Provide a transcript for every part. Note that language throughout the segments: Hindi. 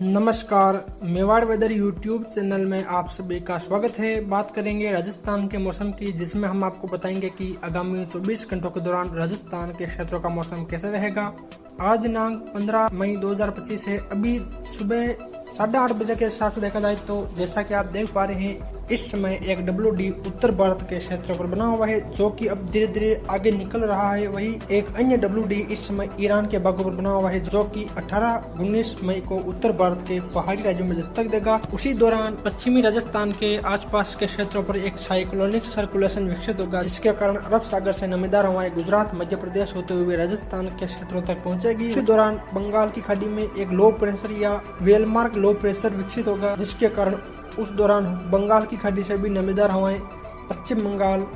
नमस्कार, मेवाड़ वेदर यूट्यूब चैनल में आप सभी का स्वागत है। बात करेंगे राजस्थान के मौसम की, जिसमें हम आपको बताएंगे कि आगामी 24 घंटों के दौरान राजस्थान के क्षेत्रों का मौसम कैसा रहेगा। आज दिनांक 15 मई 2025 है। अभी सुबह 8:30 बजे के साथ देखा जाए तो जैसा कि आप देख पा रहे हैं, इस समय एक WD उत्तर भारत के क्षेत्रों पर बना हुआ है, जो कि अब धीरे धीरे आगे निकल रहा है। वही एक अन्य WD इस समय ईरान के भागों पर बना हुआ है, जो कि 18-19 मई को उत्तर भारत के पहाड़ी राज्यों में दस्तक देगा। उसी दौरान पश्चिमी राजस्थान के आसपास के क्षेत्रों पर एक साइक्लोनिक सर्कुलेशन विकसित होगा, जिसके कारण अरब सागर से नमीदार हवाएं गुजरात, मध्य प्रदेश होते हुए राजस्थान के क्षेत्रों तक पहुंचेगी। इसी दौरान बंगाल की खाड़ी में एक लो प्रेशर या वेलमार्क लो प्रेशर विकसित होगा, जिसके कारण उस दौरान बंगाल की खाड़ी से भी नमीदार हवाएं पश्चिम बंगाल,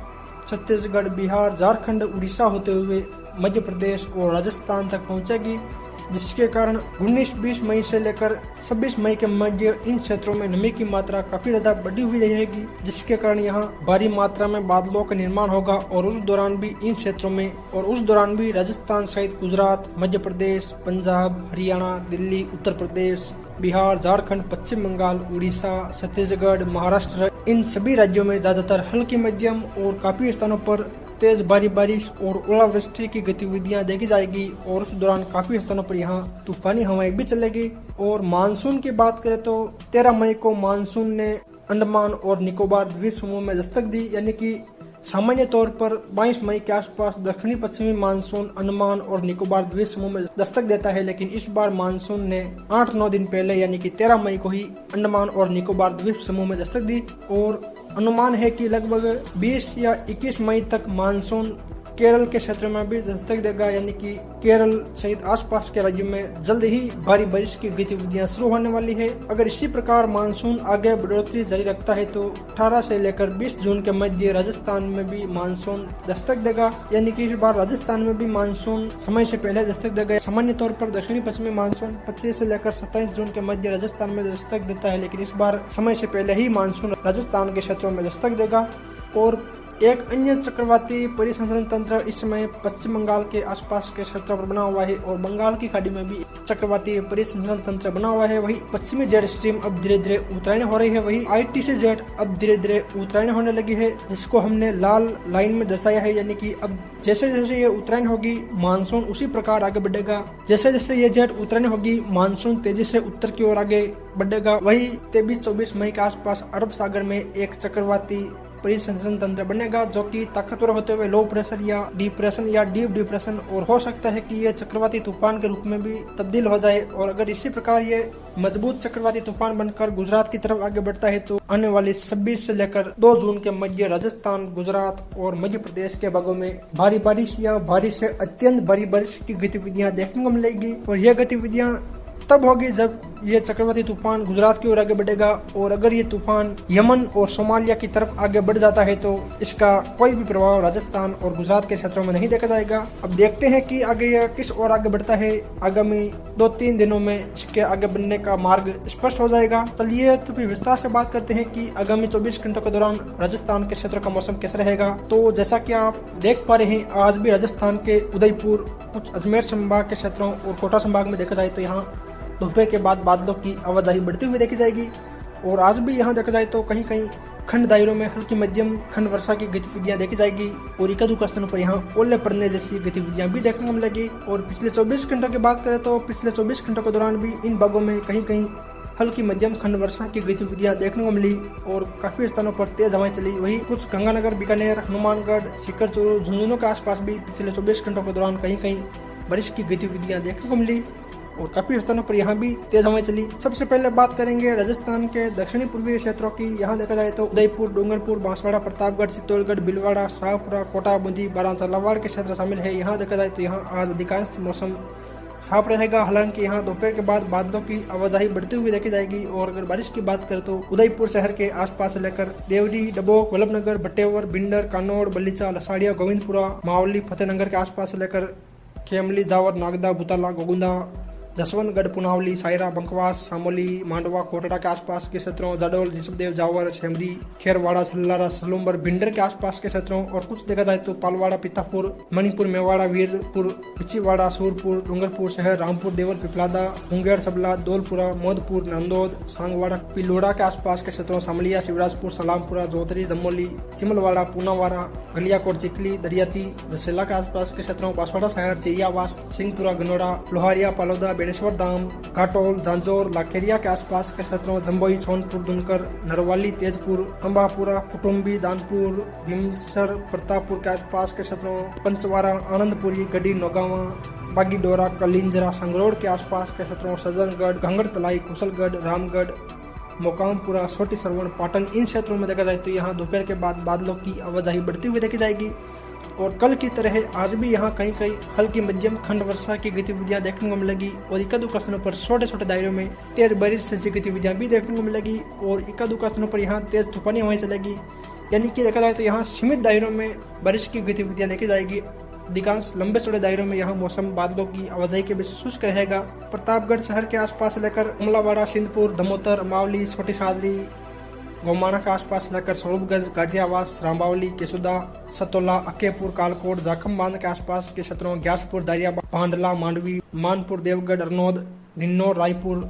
छत्तीसगढ़, बिहार, झारखंड, उड़ीसा होते हुए मध्य प्रदेश और राजस्थान तक पहुंचेगी, जिसके कारण 19-20 मई से लेकर 26 मई के मध्य इन क्षेत्रों में नमी की मात्रा काफी ज्यादा बढ़ी हुई रहेगी, जिसके कारण यहाँ भारी मात्रा में बादलों का निर्माण होगा। और उस दौरान भी इन क्षेत्रों में राजस्थान सहित गुजरात, मध्य प्रदेश, पंजाब, हरियाणा, दिल्ली, उत्तर प्रदेश, बिहार, झारखंड, पश्चिम बंगाल, उड़ीसा, छत्तीसगढ़, महाराष्ट्र, इन सभी राज्यों में ज्यादातर हल्की मध्यम और काफी स्थानों पर तेज भारी बारिश और ओलावृष्टि की गतिविधियां देखी जाएगी। और उस दौरान काफी स्थानों पर यहाँ तूफानी हवाएं भी चलेगी। और मानसून की बात करें तो 13 मई को मानसून ने अंडमान और निकोबार द्वीप समूह में दस्तक दी, यानी कि सामान्य तौर पर 22 मई के आसपास दक्षिणी पश्चिमी मानसून अंडमान और निकोबार द्वीप समूह में दस्तक देता है, लेकिन इस बार मानसून ने 8-9 दिन पहले यानी कि 13 मई को ही अंडमान और निकोबार द्वीप समूह में दस्तक दी। और अनुमान है कि लगभग 20 या 21 मई तक मानसून केरल के क्षेत्र में भी दस्तक देगा, यानी कि केरल सहित आसपास के राज्यों में जल्द ही भारी बारिश की गतिविधियां शुरू होने वाली है। अगर इसी प्रकार मानसून आगे बढ़ोतरी जारी रखता है तो 18 से लेकर 20 जून के मध्य राजस्थान में भी मानसून दस्तक देगा, यानी कि इस बार राजस्थान में भी मानसून समय से पहले दस्तक देगा। सामान्य तौर पर दक्षिणी पश्चिमी मानसून 25 से लेकर 27 जून के मध्य राजस्थान में दस्तक देता है, लेकिन इस बार समय से पहले ही मानसून राजस्थान के क्षेत्रों में दस्तक देगा। और एक अन्य चक्रवाती परिसंचरण तंत्र इस समय पश्चिम बंगाल के आसपास के क्षेत्रों पर बना हुआ है और बंगाल की खाड़ी में भी चक्रवाती परिसंचरण तंत्र बना हुआ है। वही पश्चिमी जेट स्ट्रीम अब धीरे धीरे उत्तरायण हो रही है। वही ITC जेट अब धीरे धीरे उत्तरायण होने लगी है, जिसको हमने लाल लाइन में दर्शाया है, यानी कि अब जैसे जैसे ये उत्तरायण होगी मानसून उसी प्रकार आगे बढ़ेगा। जैसे जैसे ये जेट उत्तरायण होगी मानसून तेजी से उत्तर की ओर आगे बढ़ेगा। वही 23-24 मई के आसपास अरब सागर में एक चक्रवाती परिसंचरण तंत्र बनेगा, जो कि ताकतवर होते हुए लो प्रेशर या डिप्रेशन या डीप डिप्रेशन और हो सकता है कि ये चक्रवाती तूफान के रूप में भी तब्दील हो जाए। और अगर इसी प्रकार ये मजबूत चक्रवाती तूफान बनकर गुजरात की तरफ आगे बढ़ता है तो आने वाली 26 से लेकर 2 जून के मध्य राजस्थान, गुजरात और मध्य प्रदेश के भागों में भारी बारिश या भारी से अत्यंत भारी बारिश की गतिविधियां देखने को मिलेगी। और यह गतिविधियां तब होगी जब ये चक्रवाती तूफान गुजरात की ओर आगे बढ़ेगा। और अगर ये तूफान यमन और सोमालिया की तरफ आगे बढ़ जाता है तो इसका कोई भी प्रभाव राजस्थान और गुजरात के क्षेत्रों में नहीं देखा जाएगा। अब देखते हैं कि आगे यह किस ओर आगे बढ़ता है। आगामी 2-3 दिनों में इसके आगे बढ़ने का मार्ग स्पष्ट हो जाएगा। चलिए तो फिर विस्तार से बात करते हैं कि आगामी 24 घंटों के दौरान राजस्थान के क्षेत्रों का मौसम कैसा रहेगा। तो जैसा कि आप देख पा रहे हैं, आज भी राजस्थान के उदयपुर, कुछ अजमेर संभाग के क्षेत्रों और कोटा संभाग में देखा जाए तो यहाँ दोपहर के बाद बादलों की आवाजाही बढ़ती हुई देखी जाएगी। और आज भी यहाँ देखा जाए तो कहीं कहीं खंड दायरों में हल्की मध्यम खंड वर्षा की गतिविधियां देखी जाएगी। और एकाध स्थानों पर यहाँ ओले पड़ने जैसी गतिविधियां भी देखने को मिलेगी। और पिछले 24 घंटों की बात करें तो पिछले 24 घंटों के दौरान भी इन भागों में कहीं कहीं हल्की मध्यम खंड वर्षा की गतिविधियां देखने को मिली और काफी स्थानों पर तेज हवाएं चली। वही कुछ गंगानगर, बीकानेर, हनुमानगढ़, सीकर, चूरू, झुंझुनू के आसपास भी पिछले 24 घंटों के दौरान कहीं कहीं बारिश की गतिविधियां देखने को मिली और काफी स्थानों पर यहाँ भी तेज हवाएं चली। सबसे पहले बात करेंगे राजस्थान के दक्षिणी पूर्वी क्षेत्रों की। यहाँ देखा जाए तो उदयपुर, डूंगरपुर, बांसवाड़ा, प्रतापगढ़, चित्तौड़गढ़, भीलवाड़ा, शाहपुरा, कोटा, बूंदी, बारां, झालावाड़ के क्षेत्र शामिल है। यहाँ देखा जाए तो यहाँ आज अधिकांश मौसम साफ रहेगा। हालांकि यहाँ दोपहर के बाद बादलों की आवाजाही बढ़ती हुई देखी जाएगी। और अगर बारिश की बात करें तो उदयपुर शहर के आसपास से लेकर देवरी, डबोक, वल्लभनगर, बटेवर, बिंडर, कानौड़, बल्लीचा, लसाड़िया, गोविंदपुरा, मावली, फतेहनगर के आसपास से लेकर खेमली, जावर, नागदा, भूताला, गोगुंदा, जसवंतगढ़, पुनावली, सायरा, बंकवास, सामोली, मांडवा, कोटड़ा के आसपास के क्षेत्रों, जाडोल, ऋषभदेव, जावर, छेमरी, खेरवाड़ा, छल्लारा, सलूम्बर, भिंडर के आसपास के क्षेत्रों और कुछ देखा जाए तो पालवाड़ा, पितापुर, मणिपुर, मेवाड़ा, वीरपुर, पिछीवाड़ा, सूरपुर, डूंगरपुर शहर, रामपुर, देवल, पिपलादा, मुंगेर, सबला, दौलपुरा, मोदपुर, नांदोद, सांगवाड़ा, पिलोड़ा के आसपास के क्षेत्रों, समलिया, शिवराजपुर, सलामपुरा, जोतरी, दमोली, चिमलवाड़ा, पूनावाड़ा, गलियाकोट, चिकली, दरियाती, जसेला के आसपास के क्षेत्रों, बांसवाड़ा शहर, चिड़ियावास, सिंहपुरा, गनोड़ा, लोहारिया, पालोदा, बेनेश्वर धाम, घाटोल, जांजौर, लाखेरिया के आसपास के क्षेत्रों, जम्बोई, सोनपुर, दुनकर, नरवाली, तेजपुर, अंबापुरा, कुटुम्बी, दानपुर, भीमसर, प्रतापपुर के आसपास के क्षेत्रों, पंचवारा, आनंदपुरी, गढ़ी, नौगावा, बागीडोरा, कलिंजरा, संगरोड के आसपास के क्षेत्रों, सज्जनगढ़, घंगरतलाई, कुशलगढ़, रामगढ़, मोकामपुरा, छोटी सरवण, पाटन, इन क्षेत्रों में देखा जाए तो यहाँ दोपहर के बाद बादलों की आवाजाही बढ़ती हुई देखी जाएगी और कल की तरह आज भी यहाँ कहीं कहीं हल्की मध्यम खंड वर्षा की गतिविधियां देखने को मिलेगी और इक्का-दुक्का स्थानों पर छोटे छोटे दायरों में तेज बारिश जैसी गतिविधियां भी देखने को मिलेगी और इक्का-दुक्का स्थानों पर यहाँ तेज तूफानी हवाएं चलेगी। यानी कि देखा जाए तो यहाँ सीमित दायरों में बारिश की गतिविधियां देखी जाएगी। अधिकांश लंबे चौड़े दायरों में यहाँ मौसम बादलों की आवाजाही के बीच शुष्क रहेगा। प्रतापगढ़ शहर के आसपास लेकर उमलावाड़ा, सिंधपुर, दमोतर, अमावली, छोटी सादरी, गोमाना के आसपास लेकर स्वरूपगंज, गाड़ियावास, रामबावली, केसुदा, सतोला, अक्केपुर, कालकोट, जाखम बांध के आसपास के क्षेत्रों, ग्यासपुर, दारिया, भांडला, मांडवी, मानपुर, देवगढ़, अरनोद, निन्नौर, रायपुर,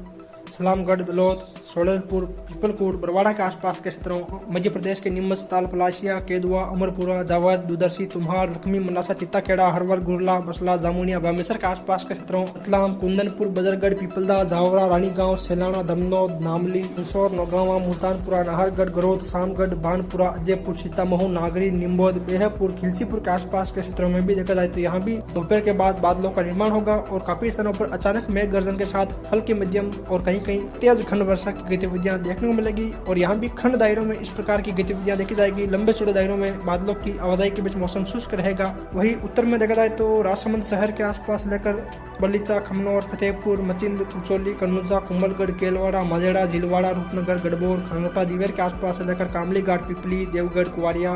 सलामगढ़, दलोत, सोलरपुर, पीपलकोट, बरवाड़ा के आसपास के क्षेत्रों, मध्य प्रदेश के नीमच, ताल, पलाशिया, केदुआ, अमरपुरा, जावद, दुदर्शी, तुम्हार, लक्ष्मी, मनासा, चित्ताखेड़ा, हरवर, गुरला, बसला, जामुनिया, बामेसर के आसपास के क्षेत्रों, रतलाम, कुंदनपुर, बजरगढ़, पीपलदा, जावरा, रानीगांव, सेलाना, दमनौद, नामली, इंसौर, नौगावा, मुल्तानपुरा, नाहरगढ़, गरोद, शामगढ़, बानपुरा, अजयपुर, सीतामऊ, नागरी, निम्बोद, बेहपुर, खिलसीपुर के आसपास के क्षेत्रों में भी देखा जाए तो यहाँ भी दोपहर के बाद बादलों का निर्माण होगा और काफी स्थानों पर अचानक मेघ गर्जन के साथ हल्की मध्यम और कहीं कहीं तेज खंड वर्षा की गतिविधियां देखने को मिलेगी और यहाँ भी खंड दायरों में इस प्रकार की गतिविधियां देखी जाएगी। लंबे चौड़े दायरों में बादलों की आवाजाही के बीच मौसम शुष्क रहेगा। वहीं उत्तर में देखा जाए तो राजसमंद शहर के आसपास लेकर बलीचा, खमनौर, फतेहपुर, मचिंद, कुचौली, कन्नौजा, कुंभलगढ़, केलवाड़ा, माजेड़ा, झिलवाड़ा, रूपनगर, गढ़बोर, खनौटा, दीवेर के आसपास लेकर कामली घाट, पिपली, देवगढ़, कुवारिया,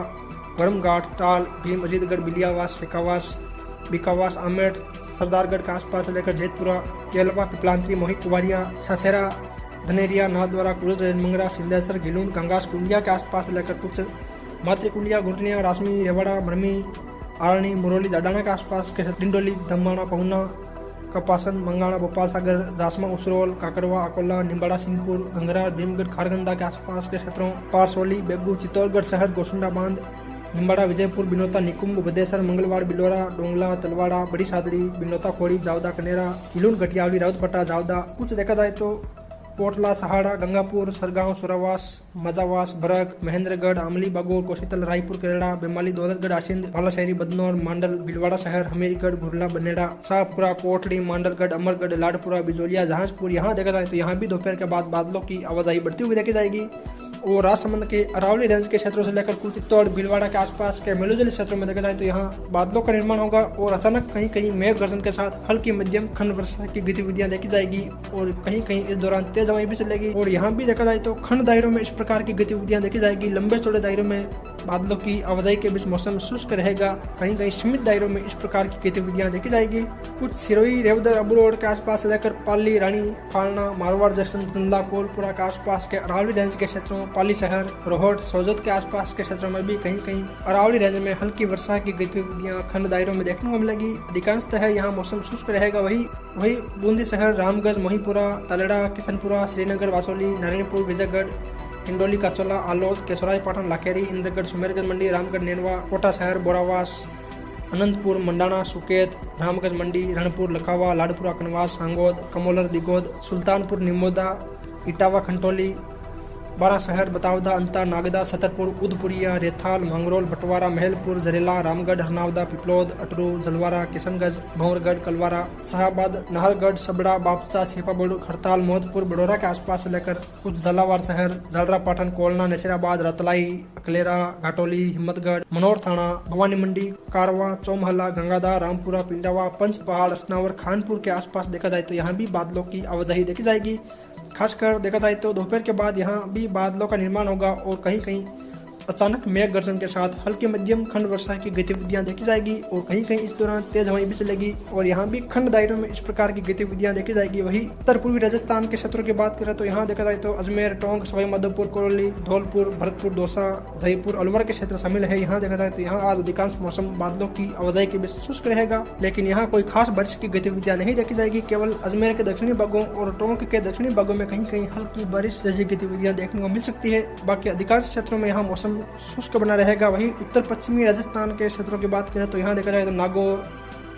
वरमघाट, टाल, भीम, अजीतगढ़, बिलियावास, शेखावास, बिकावास, आमेर, सरदारगढ़ के आसपास लेकर जेतपुरा, केलवा, पिपलांतरी, मोही, कुवारिया, ससेरा, धनेरिया, नाथद्वारा, कुरज, मंगरा, सिंधेश्वर, घिलून, गंगास, कुंडिया के आसपास लेकर कुछ मातृकुंडिया, गुरनिया, रासमी, रेवाड़ा, मरमी, आरणी, मुरौली, जाडाना के आसपास के डिंडोली, दम्बाना, पहुना, कपासन, मंगाना, भोपाल सागर, जासमा, उसरोल, काकरवा, अकोला, निम्बाड़ा, सिंहपुर, गंगरा, भीमगढ़, खारगंदा के आसपास के क्षेत्रों, पारसोली, बेगू, चित्तौड़गढ़ शहर, गोसुंडा बांध, निम्बाड़ा, विजयपुर, बिनोता, निकुंभ, बदेसर, मंगलवाड़, बिलोरा, डोंगला, तलवाड़ा, बड़ी सादरी, बिनोता, खोड़ी, जावदा, कनेरा, किलून, घटियावली, राउतपट्टा, जावदा। कुछ देखा जाए तो पोटला, सहाड़ा, गंगापुर, सरगांव, सुरावास, मजावास, बरग, महेंद्रगढ़, आमली, बागोर, कोशीतल, रायपुर, केरड़ा, बेमाली, दौलतगढ़, आसिंद, बालाशहरी, बदनौर, मांडल, भीलवाड़ा शहर, हमीरगढ़, घुरला, बनेड़ा, शाहपुरा, कोटड़ी, मांडलगढ़, अमरगढ़, लाडपुरा, बिजोलिया, जहांजपुर। यहाँ देखा जाए तो यहाँ भी दोपहर के बाद बादलों की आवाजाही बढ़ती हुई देखी जाएगी और राजसमंद के अरावली रेंज के क्षेत्रों से लेकर कुल चित्तौड़, भीलवाड़ा के आसपास के मेलोजली क्षेत्रों में देखा जाए तो यहाँ बादलों का निर्माण होगा और अचानक कहीं कहीं मेघ गर्जन के साथ हल्की मध्यम खंड वर्षा की गतिविधियां देखी जाएगी और कहीं कहीं इस दौरान तेज हवाएं भी चलेगी और यहाँ भी देखा जाए तो खंड दायरों में इस प्रकार की गतिविधियां देखी जाएगी। लंबे चौड़े दायरों में बादलों की आवाजाही के बीच मौसम शुष्क रहेगा। कहीं कहीं सीमित दायरों में इस प्रकार की गतिविधियां देखी जाएगी। कुछ सिरोही, रेवदर, अबू रोड के आसपास लेकर पाली, रानी, फालना, मारवाड़, जसन, कुंदला, कोलपुरा के आसपास के अरावली रेंज के क्षेत्रों, पाली शहर, रोहट, सोजत के आसपास के क्षेत्रों में भी कहीं कहीं अरावली रेंज में हल्की वर्षा की गतिविधियां खंड दायरों में देखने को मिलेगी। अधिकांशतः यहाँ मौसम शुष्क रहेगा। वही बूंदी शहर, रामगंज, मोहीपुरा, तलेड़ा, किशनपुरा, श्रीनगर, वासोली, नारायणपुर, विजयगढ़, हिंडोली, काचोला, आलोद, केसराई, पाटन, लाखेरी, इंद्रगढ़, सुमेरगंज मंडी, रामगढ़, नेनवा, कोटा शहर, बोरावास, अनंतपुर, मंडाना, सुकेत, रामगंज मंडी, रणपुर, लखावा, लाडपुरा, कनवास, सांगोद, कमोलर, दिगोद, सुल्तानपुर, निमोदा, इटावा, खंटोली, बारा शहर, बतावदा, अंता, नागदा, सतरपुर, उदपुरिया, रेथाल, मांगरोल, बटवारा, महलपुर, जरेला, रामगढ़, हरनावदा, पिपलोद, अटरू, जलवारा, किशनगंज, भंवरगढ़, कलवारा, शाहबाद, नाहरगढ़, सबड़ा, बापसा, सीपाबुड़, खरताल, मोहतपुर, बडोरा के आसपास लेकर कुछ झालावाड़ शहर, जालरा, पाटन, कोलना, नसीराबाद, रतलाई, अकलेरा, घाटोली, हिम्मतगढ़, मनोर थाना, भवानी मंडी, कारवा, चौमहला, गंगादा, रामपुरा, पिंडावा, पंच पहाड़, असनावर, खानपुर के आसपास देखा जाए तो यहाँ भी बादलों की आवाजाही देखी जाएगी। खासकर देखा जाए तो दोपहर के बाद यहाँ भी बादलों का निर्माण होगा और कहीं कहीं अचानक मेघ गर्जन के साथ हल्की मध्यम खंड वर्षा की गतिविधियां देखी जाएगी और कहीं कहीं इस दौरान तेज हवाएं भी चलेगी और यहाँ भी खंड दायरों में इस प्रकार की गतिविधियां देखी जाएगी। वही उत्तर पूर्वी राजस्थान के क्षेत्रों की बात करें तो यहाँ देखा जाए तो अजमेर, टोंक, सवाई माधोपुर, करौली, धौलपुर, भरतपुर, दौसा, जयपुर, अलवर के क्षेत्र शामिल है। यहाँ देखा जाए तो यहाँ आज अधिकांश मौसम बादलों की आवाजाही के बीच शुष्क रहेगा, लेकिन यहाँ कोई खास बारिश की गतिविधियां नहीं देखी जाएगी। केवल अजमेर के दक्षिणी भागों और टोंक के दक्षिणी भागों में कहीं कहीं हल्की बारिश जैसी गतिविधियां देखने को मिल सकती है। बाकी अधिकांश क्षेत्रों में यहाँ मौसम शुष्क बना रहेगा। वही उत्तर पश्चिमी राजस्थान के क्षेत्रों की बात करें तो यहाँ देखा जाए तो नागौर,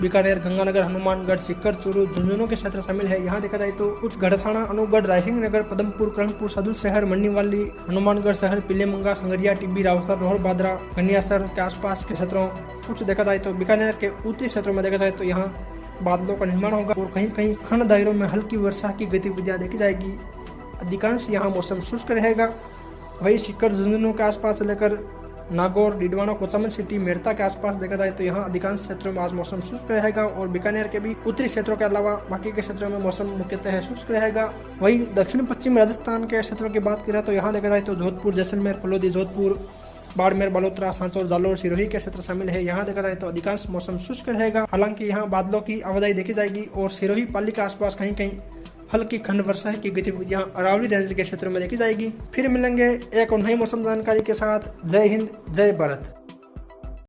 बीकानेर, गंगानगर, हनुमानगढ़, सीकर, चूरू, झुंझुनू के क्षेत्र शामिल है। यहाँ देखा जाए तो कुछ गढ़साना, अनूपगढ़, रायसिंह नगर, पदमपुर, कर्णपुर, सदुल शहर, मन्नीवाली, हनुमानगढ़ शहर, पिलेमंगा, संगरिया, टिब्बी, रावसर, रोहड़, बादरा, गनियासर के आसपास के क्षेत्रों, कुछ देखा जाए तो बीकानेर के उत्तरी क्षेत्रों में देखा जाए तो यहाँ बादलों का निर्माण होगा और कहीं कहीं खंड दायरों में हल्की वर्षा की गतिविधियां देखी जाएगी। अधिकांश यहाँ मौसम शुष्क रहेगा। वही सीकर, झुंझुनू के आसपास से लेकर नागौर, डिडवाना, कोचामन सिटी, मेरता के आसपास देखा जाए तो यहाँ अधिकांश क्षेत्रों में आज मौसम शुष्क रहेगा और बीकानेर के भी उत्तरी क्षेत्रों के अलावा बाकी के क्षेत्रों में मौसम मुख्यतः शुष्क रहेगा। वही दक्षिण पश्चिम राजस्थान के क्षेत्रों की बात करें तो यहाँ देखा जाए तो जोधपुर, जैसलमेर, फलोदी, जोधपुर, बाड़मेर, बलोत्रा, सांचौर, जालोर, सिरोही के क्षेत्र शामिल है। यहाँ देखा जाए तो अधिकांश मौसम शुष्क रहेगा। हालांकि यहाँ बादलों की आवाजाही देखी जाएगी और सिरोही, पाली के आसपास कहीं कहीं हल्की खंड वर्षा की गतिविधियां अरावली रेंज के क्षेत्रों में देखी जाएगी। फिर मिलेंगे एक और नई मौसम जानकारी के साथ। जय हिंद, जय भारत।